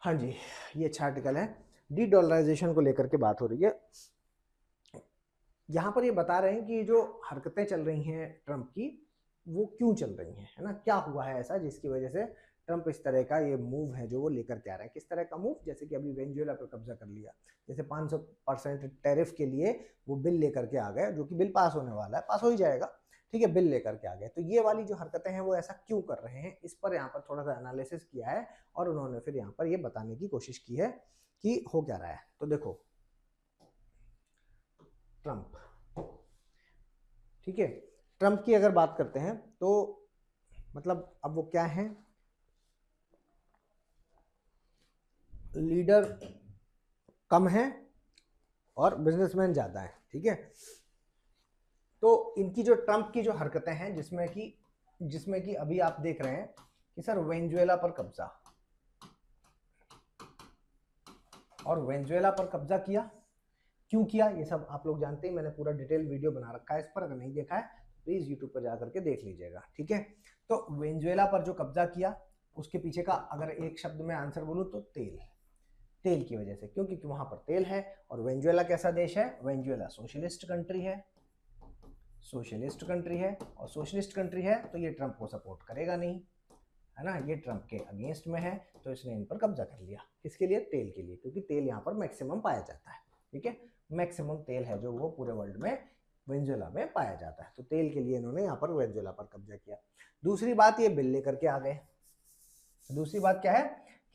हाँ जी, ये अच्छा आर्टिकल है। डी डॉलराइजेशन को लेकर के बात हो रही है। यहाँ पर ये बता रहे हैं कि जो हरकतें चल रही हैं ट्रंप की, वो क्यों चल रही हैं, है ना, क्या हुआ है ऐसा जिसकी वजह से ट्रंप इस तरह का ये मूव है जो वो लेकर के आ रहा है। किस तरह का मूव? जैसे कि अभी वेनेजुएला पर कब्जा कर लिया, जैसे 500% टैरिफ के लिए वो बिल लेकर के आ गए, जो कि बिल पास होने वाला है, पास हो ही जाएगा, ठीक है, बिल लेकर के आ गए। तो ये वाली जो हरकतें हैं वो ऐसा क्यों कर रहे हैं, इस पर यहाँ पर थोड़ा सा एनालिसिस किया है और उन्होंने फिर यहाँ पर ये बताने की कोशिश की है कि हो क्या रहा है। तो देखो, ट्रंप, ठीक है, ट्रंप की अगर बात करते हैं तो मतलब अब वो क्या है, लीडर कम है और बिजनेसमैन ज्यादा है, ठीक है। तो इनकी जो ट्रंप की जो हरकतें हैं जिसमें कि अभी आप देख रहे हैं कि सर वेनेजुएला पर कब्जा, और वेनेजुएला पर कब्जा किया, क्यों किया ये सब आप लोग जानते हैं, मैंने पूरा डिटेल वीडियो बना रखा है इस पर, अगर नहीं देखा है प्लीज यूट्यूब पर जाकर के देख लीजिएगा, ठीक है। तो वेनेजुएला पर जो कब्जा किया उसके पीछे का अगर एक शब्द में आंसर बोलूं तो तेल, तेल की वजह से, क्योंकि वहां पर तेल है। और वेनेजुएला कैसा देश है? वेनेजुएला सोशलिस्ट कंट्री है, सोशलिस्ट कंट्री है, और सोशलिस्ट कंट्री है तो ये ट्रंप को सपोर्ट करेगा नहीं, है ना, ये ट्रंप के अगेंस्ट में है, तो इसने इन पर कब्जा कर लिया। किसके लिए? तेल के लिए, क्योंकि तेल यहाँ पर मैक्सिमम पाया जाता है, ठीक है, मैक्सिमम तेल है जो वो पूरे वर्ल्ड में वेनेजुएला में पाया जाता है, तो तेल के लिए इन्होंने यहाँ पर वेनेजुएला पर कब्जा किया। दूसरी बात, ये बिल लेकर के आ गए। दूसरी बात क्या है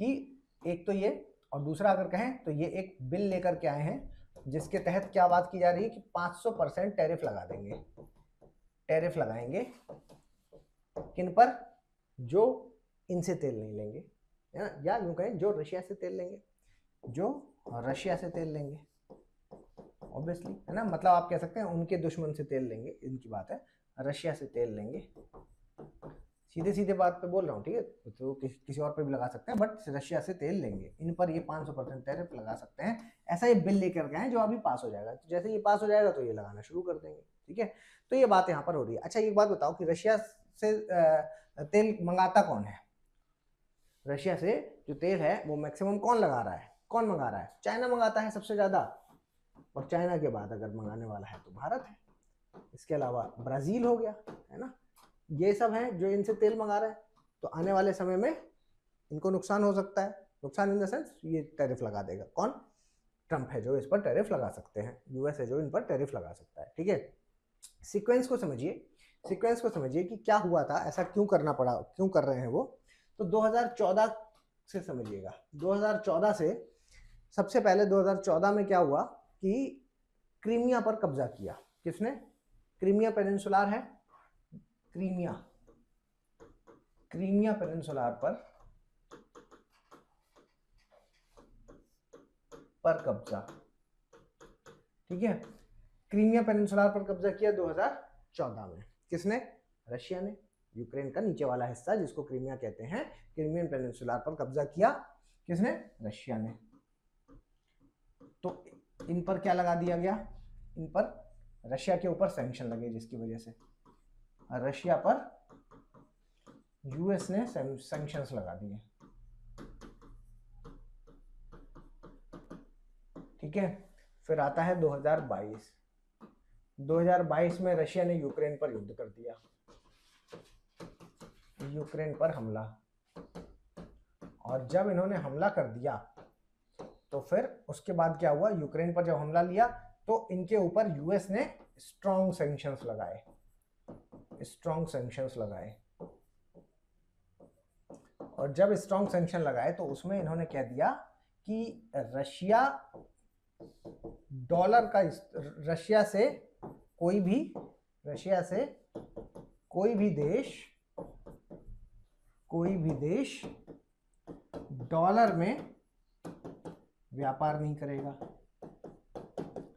कि एक तो ये, और दूसरा अगर कहें तो ये एक बिल लेकर के आए हैं जिसके तहत क्या बात की जा रही है कि 500% टैरिफ लगा देंगे, टैरिफ लगाएंगे किन पर? जो इनसे तेल नहीं लेंगे, है ना, या यूं कहें जो रशिया से तेल लेंगे, जो रशिया से तेल लेंगे, ऑब्वियसली, है ना, मतलब आप कह सकते हैं उनके दुश्मन से तेल लेंगे, इनकी बात है, रशिया से तेल लेंगे, सीधे सीधे बात पे बोल रहा हूँ, ठीक है, तो किसी और पे भी लगा सकते हैं, बट रशिया से तेल लेंगे, इन पर ये 500% टैरिफ लगा सकते हैं, ऐसा ये बिल लेकर गए हैं जो अभी पास हो जाएगा, तो जैसे ये पास हो जाएगा तो ये लगाना शुरू कर देंगे, ठीक है। तो ये बात यहाँ पर हो रही है। अच्छा, एक बात बताओ कि रशिया से तेल मंगाता कौन है? रशिया से जो तेल है वो मैक्सिमम कौन लगा रहा है? कौन मंगा रहा है? चाइना मंगाता है सबसे ज्यादा, और चाइना के बाद अगर मंगाने वाला है तो भारत है, इसके अलावा ब्राजील हो गया, है ना, ये सब हैं जो इनसे तेल मंगा रहे हैं। तो आने वाले समय में इनको नुकसान हो सकता है, नुकसान इन द सेंस ये टैरिफ लगा देगा कौन? ट्रंप है जो इस पर टैरिफ लगा सकते हैं, यूएस है जो इन पर टैरिफ लगा सकता है, ठीक है। सीक्वेंस को समझिए, सीक्वेंस को समझिए कि क्या हुआ था, ऐसा क्यों करना पड़ा, क्यों कर रहे हैं वो। तो 2014 से समझिएगा, 2014 से, सबसे पहले 2014 में क्या हुआ कि क्रीमिया पर कब्जा किया। किसने? क्रीमिया पेनिनसुलार है, क्रीमिया, क्रीमिया पेनिनसुलार पर कब्जा, ठीक है, क्रीमिया पेनिनसुलार पर कब्जा किया 2014 में। किसने? रशिया ने। यूक्रेन का नीचे वाला हिस्सा जिसको क्रीमिया कहते हैं, क्रीमियन पेनिनसुलार पर कब्जा किया किसने? रशिया ने। तो इन पर क्या लगा दिया गया? इन पर, रशिया के ऊपर सैंक्शन लगे, जिसकी वजह से रशिया पर यूएस ने सैंक्शंस लगा दिए, ठीक है। फिर आता है 2022, 2022 में रशिया ने यूक्रेन पर युद्ध कर दिया, यूक्रेन पर हमला, और जब इन्होंने हमला कर दिया तो फिर उसके बाद क्या हुआ, यूक्रेन पर जब हमला लिया तो इनके ऊपर यूएस ने स्ट्रॉन्ग सैंक्शंस लगाए, स्ट्रॉन्ग सैंक्शंस लगाए, और जब स्ट्रॉन्ग सैंक्शन लगाए तो उसमें इन्होंने कह दिया कि रशिया डॉलर का, रशिया से कोई भी, रशिया से कोई भी देश डॉलर में व्यापार नहीं करेगा,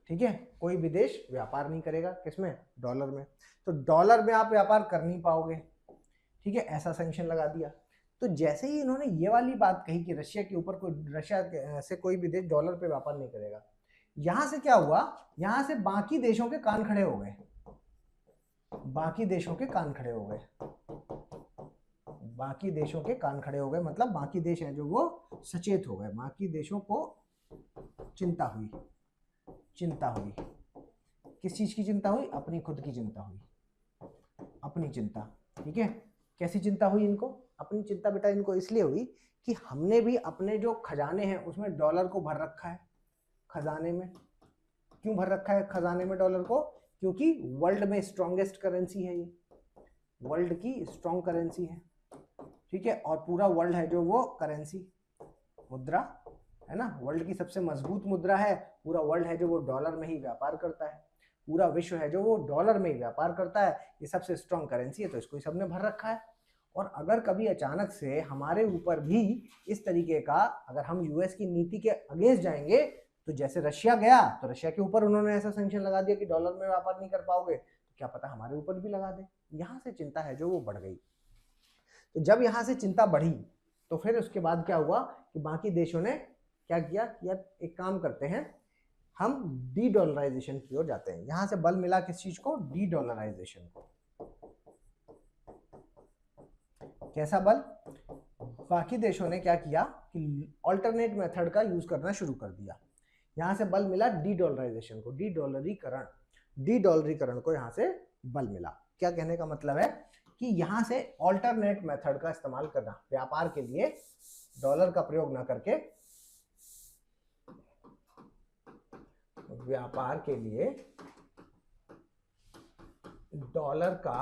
ठीक है, कोई भी देश व्यापार नहीं करेगा, किसमें? डॉलर में। तो डॉलर में आप व्यापार कर नहीं पाओगे, ठीक है, ऐसा सैंक्शन लगा दिया। तो जैसे ही इन्होंने ये वाली बात कही कि रशिया के ऊपर कोई, रशिया से कोई भी देश डॉलर पे व्यापार नहीं करेगा, यहां से क्या हुआ, यहां से बाकी देशों के कान खड़े हो गए, बाकी देशों के कान खड़े हो गए, बाकी देशों के कान खड़े हो गए, मतलब बाकी देश है जो वो सचेत हो गए, बाकी देशों को चिंता हुई। चिंता हुई किस चीज की चिंता हुई? अपनी खुद की चिंता हुई, अपनी चिंता। ठीक है, कैसी चिंता हुई इनको? अपनी चिंता बेटा इनको इसलिए हुई कि हमने भी अपने जो खजाने हैं उसमें डॉलर को भर रखा है। खजाने में क्यों भर रखा है खजाने में डॉलर को? क्योंकि वर्ल्ड में स्ट्रॉन्गेस्ट करेंसी है ये, वर्ल्ड की स्ट्रॉन्ग करेंसी है। ठीक है, और पूरा वर्ल्ड है जो वो करेंसी, मुद्रा है ना, वर्ल्ड की सबसे मजबूत मुद्रा है। पूरा वर्ल्ड है जो वो डॉलर में ही व्यापार करता है, पूरा विश्व है जो वो डॉलर में ही व्यापार करता है। ये सबसे स्ट्रॉन्ग करेंसी है, तो इसको सबने भर रखा है। और अगर कभी अचानक से हमारे ऊपर भी इस तरीके का, अगर हम यूएस की नीति के अगेंस्ट जाएंगे, तो जैसे रशिया गया तो रशिया के ऊपर उन्होंने ऐसा सैंक्शन लगा दिया कि डॉलर में व्यापार नहीं कर पाओगे, तो क्या पता हमारे ऊपर भी लगा दे। यहां से चिंता है जो वो बढ़ गई। तो जब यहां से चिंता बढ़ी तो फिर उसके बाद क्या हुआ कि बाकी देशों ने क्या किया कि यार एक काम करते हैं, हम डी डॉलराइजेशन की ओर जाते हैं। यहां से बल मिला किस चीज को? डी डॉलराइजेशन को। कैसा बल? बाकी देशों ने क्या किया कि ऑल्टरनेट मेथड का यूज करना शुरू कर दिया। यहां से बल मिला डी डॉलराइजेशन को, डी डॉलरीकरण, डी डॉलरीकरण को यहां से बल मिला। क्या कहने का मतलब है कि यहां से ऑल्टरनेट मेथड का इस्तेमाल करना, व्यापार के लिए डॉलर का प्रयोग ना करके, व्यापार के लिए डॉलर का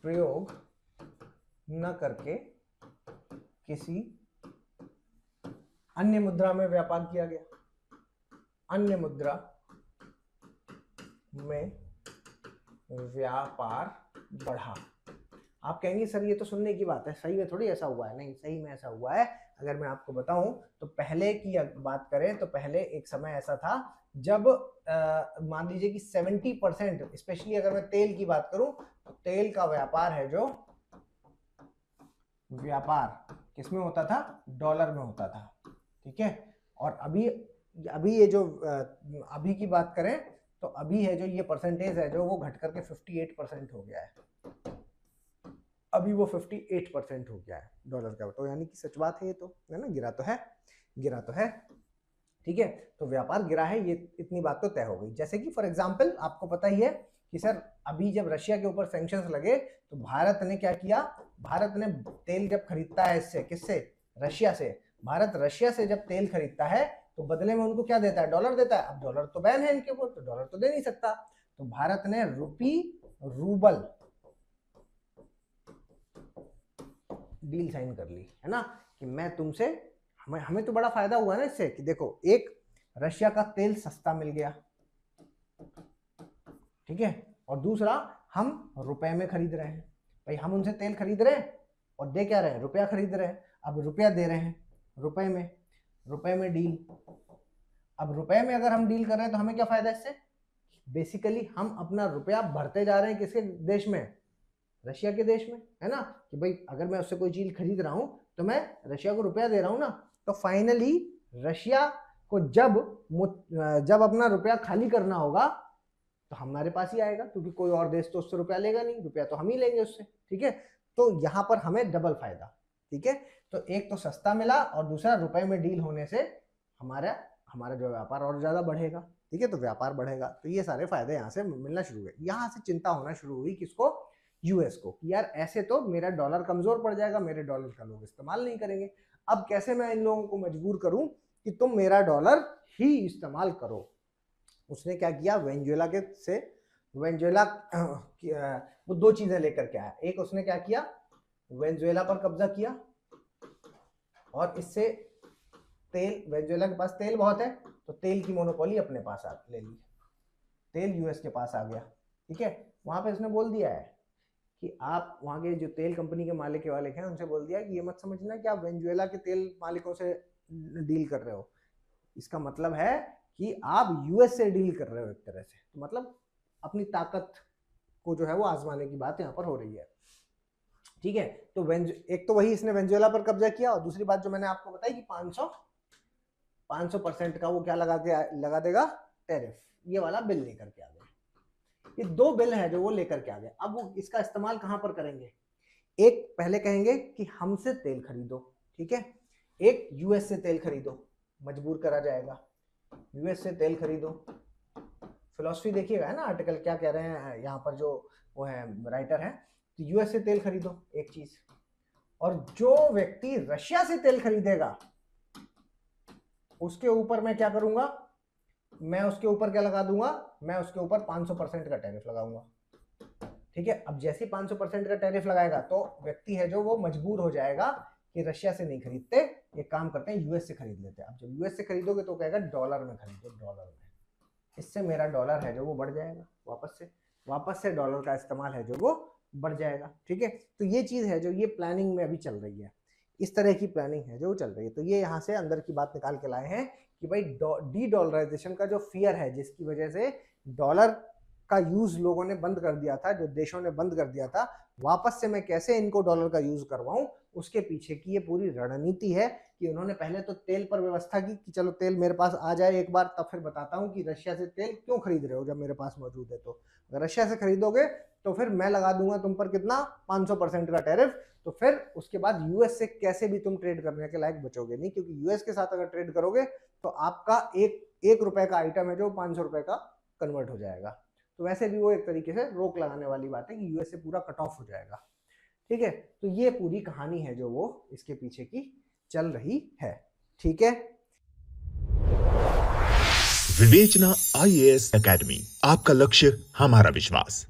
प्रयोग न करके किसी अन्य मुद्रा में व्यापार किया गया। अन्य मुद्रा में व्यापार बढ़ा। आप कहेंगे सर ये तो सुनने की बात है, सही में थोड़ी ऐसा हुआ है। नहीं, सही में ऐसा हुआ है। अगर मैं आपको बताऊं तो पहले की बात करें तो पहले एक समय ऐसा था जब मान लीजिए कि 70%, स्पेशली अगर मैं तेल की बात करूं तो तेल का व्यापार है जो व्यापार किसमें होता था? डॉलर में होता था। ठीक है, और अभी ये जो अभी की बात करें तो अभी है जो ये परसेंटेज है जो वो घट करके 58% हो गया है। अभी वो 58% हो गया है डॉलर का। तो यानी कि सच बात है ये, तो है ना, गिरा तो है, गिरा तो है। ठीक है, तो व्यापार गिरा है, ये इतनी बात तो तय हो गई। जैसे कि फॉर एग्जांपल आपको पता ही है कि सर अभी जब रशिया के ऊपर सैंक्शंस लगे तो भारत ने क्या किया? भारत ने तेल जब खरीदता है इससे, किससे? रशिया से। भारत रशिया से जब तेल खरीदता है तो बदले में उनको क्या देता है? डॉलर देता है। अब डॉलर तो बैन है इनके ऊपर, तो डॉलर तो दे नहीं सकता, तो भारत ने रूबल डील साइन कर ली, है ना, कि मैं तुमसे, हमें तो बड़ा फायदा हुआ ना इससे कि देखो, एक रशिया का तेल सस्ता मिल गया, ठीक है, और दूसरा हम रुपए में खरीद रहे हैं। भाई हम उनसे तेल खरीद रहे हैं और दे क्या रहे हैं? रुपया खरीद रहे हैं। अब रुपया दे रहे हैं रुपए में डील। अब रुपए में अगर हम डील कर रहे हैं तो हमें क्या फायदा इससे? बेसिकली हम अपना रुपया भरते जा रहे हैं किसके देश में? रशिया के देश में, है ना, कि भाई अगर मैं उससे कोई चीज खरीद रहा हूं तो मैं रशिया को रुपया दे रहा हूं ना। तो फाइनली रशिया को जब अपना रुपया खाली करना होगा तो हमारे पास ही आएगा, क्योंकि कोई और देश तो उससे रुपया लेगा नहीं, रुपया तो हम ही लेंगे उससे। ठीक है, तो यहां पर हमें डबल फायदा। ठीक है, तो एक तो सस्ता मिला और दूसरा रुपए में डील होने से हमारा जो व्यापार और ज्यादा बढ़ेगा। ठीक है, तो व्यापार बढ़ेगा, तो ये सारे फायदे यहाँ से मिलना शुरू हुए। यहाँ से चिंता होना शुरू हुई किसको? यूएस को, कि यार ऐसे तो मेरा डॉलर कमजोर पड़ जाएगा, मेरे डॉलर का लोग इस्तेमाल नहीं करेंगे। अब कैसे मैं इन लोगों को मजबूर करूं कि तुम मेरा डॉलर ही इस्तेमाल करो? उसने क्या किया? वेनेजुएला वो दो चीजें लेकर के आया। एक उसने क्या किया? वेनेजुएला पर कब्जा किया और इससे वेनेजुएला के पास तेल बहुत है तो तेल की मोनोपोली अपने पास ले ली, तेल यूएस के पास आ गया। ठीक है, वहां पे उसने बोल दिया है कि आप वहां के जो तेल कंपनी के मालिक हैं उनसे बोल दिया कि ये मत समझना कि आप वेनेजुएला के तेल मालिकों से डील कर रहे हो। इसका मतलब है कि आप यूएस से डील कर रहे हो एक तरह से। तो मतलब अपनी ताकत को जो है वो आजमाने की बात यहाँ पर हो रही है। ठीक है, तो एक तो वही इसने वेनेजुएला पर कब्जा किया, और दूसरी बात जो मैंने आपको बताई कि 500% का वो क्या लगा देगा? टैरिफ। ये वाला बिल लेकर के आ गया। ये 2 बिल है जो वो लेकर के आ गए। अब वो इसका इस्तेमाल कहां पर करेंगे? एक पहले कहेंगे कि हमसे तेल खरीदो, ठीक है, एक यूएस से तेल खरीदो, मजबूर करा जाएगा, यूएस से तेल खरीदो। फिलॉसफी देखिएगा, है ना, आर्टिकल क्या कह रहे हैं यहाँ पर जो वो है राइटर है, तो यूएस से तेल खरीदो एक चीज, और जो व्यक्ति रशिया से तेल खरीदेगा उसके ऊपर मैं क्या करूंगा, मैं उसके ऊपर क्या लगा दूंगा, मैं उसके ऊपर 500% का टैरिफ लगाऊंगा, ठीक है। अब जैसे 500% का टैरिफ लगाएगा तो व्यक्ति है जो वो मजबूर हो जाएगा कि रशिया से नहीं खरीदते, एक काम करते हैं यूएस से खरीद लेते हैं। अब जब यूएस से खरीदोगे तो कहेगा डॉलर में खरीदो, डॉलर में, इससे मेरा डॉलर है जो वो बढ़ जाएगा, वापस से डॉलर का इस्तेमाल है जो वो बढ़ जाएगा, ठीक है। तो ये चीज है जो ये प्लानिंग में अभी चल रही है, इस तरह की प्लानिंग है जो वो चल रही है। तो ये यहाँ से अंदर की बात निकाल के लाए हैं कि भाई डी डॉलराइजेशन का जो फियर है, जिसकी वजह से डॉलर का यूज लोगों ने बंद कर दिया था, जो देशों ने बंद कर दिया था, वापस से मैं कैसे इनको डॉलर का यूज करवाऊं, उसके पीछे की ये पूरी रणनीति है कि उन्होंने पहले तो तेल पर व्यवस्था की कि चलो तेल मेरे पास आ जाए एक बार, तब फिर बताता हूं कि रशिया से तेल क्यों खरीद रहे हो जब मेरे पास मौजूद है। तो अगर रशिया से खरीदोगे तो फिर मैं लगा दूंगा तुम पर कितना, 500% का टैरिफ। तो फिर उसके बाद यूएस से कैसे भी तुम ट्रेड करने के लायक बचोगे नहीं, क्योंकि यूएस के साथ अगर ट्रेड करोगे तो आपका एक रुपए का आइटम है जो 500 रुपए का कन्वर्ट हो जाएगा। तो वैसे भी वो एक तरीके से रोक लगाने वाली बात है कि यूएस से पूरा कट ऑफ हो जाएगा, ठीक है। तो ये पूरी कहानी है जो वो इसके पीछे की चल रही है, ठीक है। विवेचना आईएएस एकेडमी, आपका लक्ष्य हमारा विश्वास।